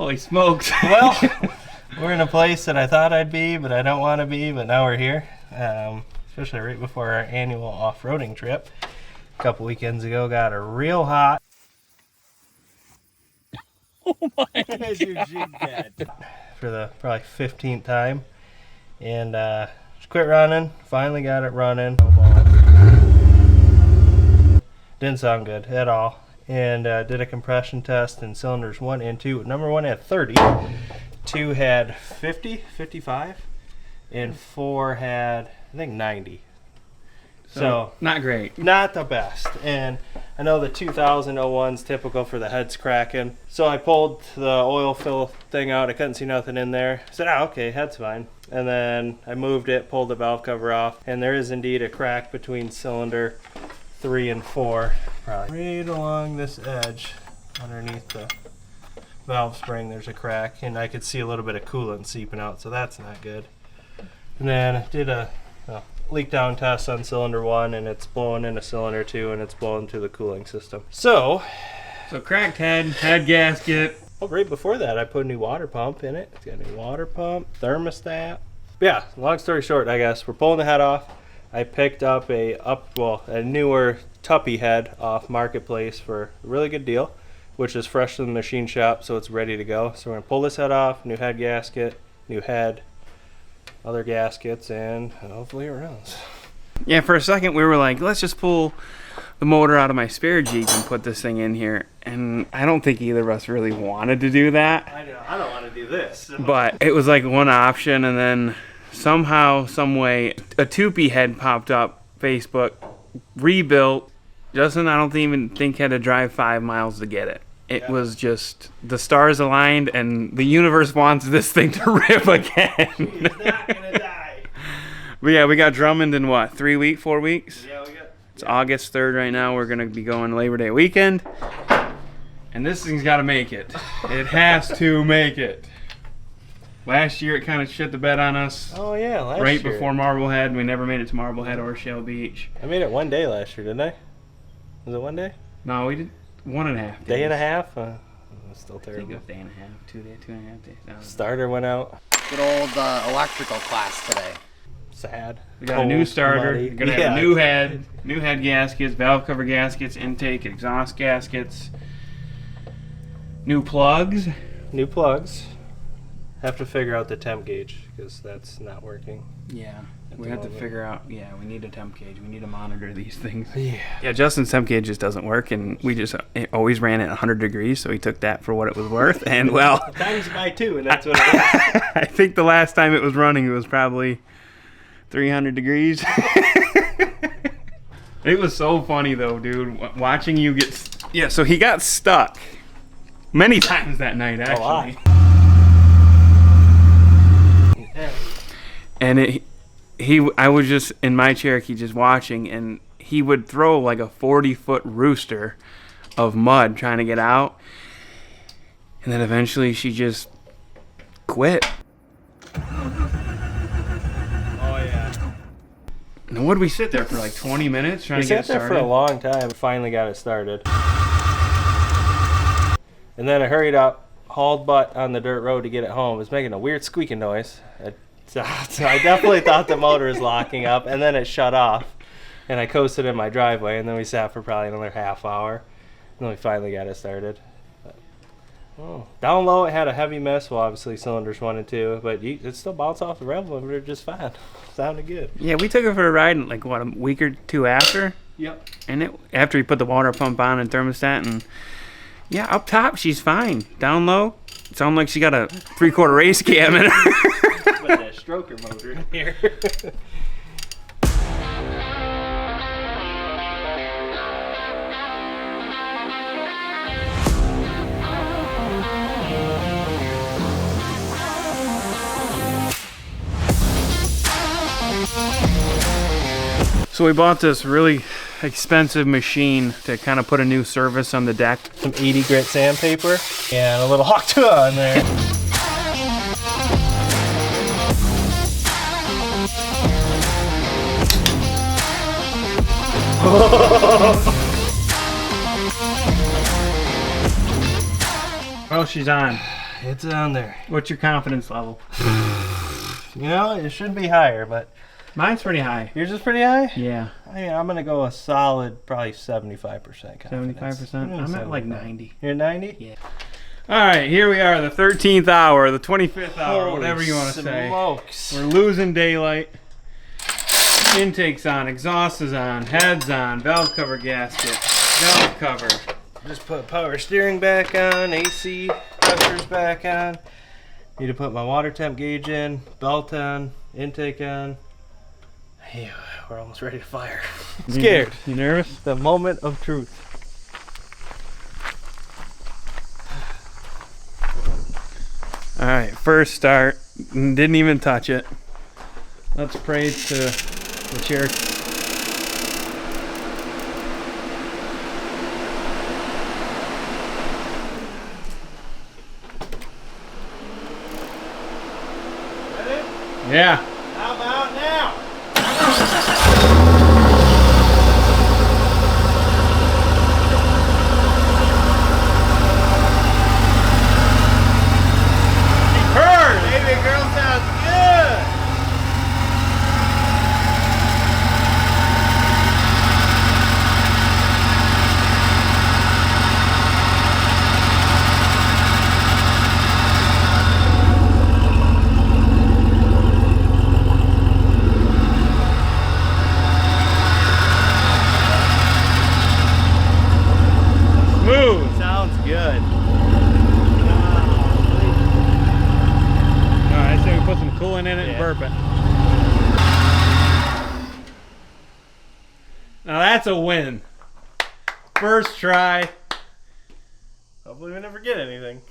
Holy smokes. Well, we're in a place that I thought I'd be, but I don't want to be, but now we're here. Especially right before our annual off-roading trip. A couple weekends ago, got a real hot. Oh my God. For the probably 15th time. And just quit running. Finally got it running. Didn't sound good at all. And did a compression test in cylinders 1 and 2. Number 1 had 30. 2 had 50, 55. And 4 had, I think, 90. So not great. Not the best. And I know the 2001's typical for the heads cracking. So I pulled the oil fill thing out. I couldn't see nothing in there. I said, okay, head's fine. And then I moved it, pulled the valve cover off, and there is indeed a crack between cylinder 3 and 4. Probably right along this edge underneath the valve spring there's a crack, and I could see a little bit of coolant seeping out, so that's not good. And then I did a leak down test on cylinder 1, and it's blowing into cylinder 2, and it's blowing through the cooling system. So cracked head gasket. Oh, right before that, I put a new water pump in it. It's got a new water pump, thermostat. But yeah, long story short, I guess we're pulling the head off. I picked up a newer Tuppy head off Marketplace for a really good deal, which is fresh from the machine shop, so it's ready to go. So we're gonna pull this head off, new head gasket, new head, other gaskets, and hopefully it runs. Yeah, for a second we were like, let's just pull the motor out of my spare Jeep and put this thing in here. And I don't think either of us really wanted to do that. I don't want to do this. So. But it was like one option, and then somehow, some way, a Tupi head popped up, Facebook, rebuilt. Justin, I don't even think had to drive 5 miles to get it. It was just, the stars aligned, and the universe wants this thing to rip again. He's not gonna die. But yeah, we got Drummond in what, 4 weeks? Yeah, we got. It's August 3rd right now. We're going to be going Labor Day weekend. And this thing's got to make it. It has to make it. Last year it kind of shit the bed on us. Oh yeah, last year. Right before Marblehead. We never made it to Marblehead or Shell Beach. I made it one day last year, didn't I? Was it one day? No, we did 1.5 days. Day and a half? Still I terrible. think it was day and a half, 2.5 days. No. Starter went out. Good old electrical class today. Sad. We got a new starter. Muddy. We're going to have a new head gaskets, valve cover gaskets, intake, exhaust gaskets, new plugs. New plugs. Have to figure out the temp gauge because that's not working. Yeah, we have to figure out. Yeah, we need a temp gauge. We need to monitor these things. Yeah. Yeah, Justin's temp gauge just doesn't work, and we just always ran it 100 degrees, so he took that for what it was worth. And well, times by 2, and that's what it is. I think the last time it was running, it was probably 300 degrees. It was so funny though, dude, watching you get. Yeah, so he got stuck many times that night, actually. And I was just in my Cherokee just watching, and he would throw like a 40-foot rooster of mud trying to get out, and then eventually she just quit. Oh yeah. And what did we sit there for, like 20 minutes trying We to get it sat there started? for a long time. Finally got it started. And then I hurried up, hauled butt on the dirt road to get it home. It was making a weird squeaking noise. So I definitely thought the motor was locking up, and then it shut off. And I coasted in my driveway, and then we sat for probably another half hour. And then we finally got it started. Down low, it had a heavy miss. Well, obviously cylinders 1 and 2, but it still bounced off the rev limiter just fine. Sounded good. Yeah, we took it for a ride like, what, a week or two after? Yep. And after we put the water pump on and thermostat, and yeah, up top, she's fine. Down low, it sounds like she got a 3/4 race cam in her. With that stroker motor in here. So we bought this really expensive machine to kind of put a new surface on the deck. Some 80 grit sandpaper and a little hawk tool on there. Oh, she's on. It's on there. What's your confidence level? You know, it should be higher, but Mine's pretty high. yours is pretty high? Yeah. I'm going to go a solid, probably 75% confidence. 75%? I'm at like 90. You're 90? Yeah. All right, here we are, the 13th hour, the 25th hour, whatever you want to say. Smokes. We're losing daylight. Intake's on, exhaust is on, head's on, valve cover gasket, valve cover. Just put power steering back on, AC pressure's back on. Need to put my water temp gauge in, belt on, intake on. Yeah, we're almost ready to fire. Scared. You nervous? The moment of truth. All right, first start. Didn't even touch it. Let's pray to the Cherokee. Yeah. How about now? Baby girl sounds good. Smooth. Sounds good. All right, so we put some coolant in it and burp it. Now that's a win. First try. Hopefully we never get anything.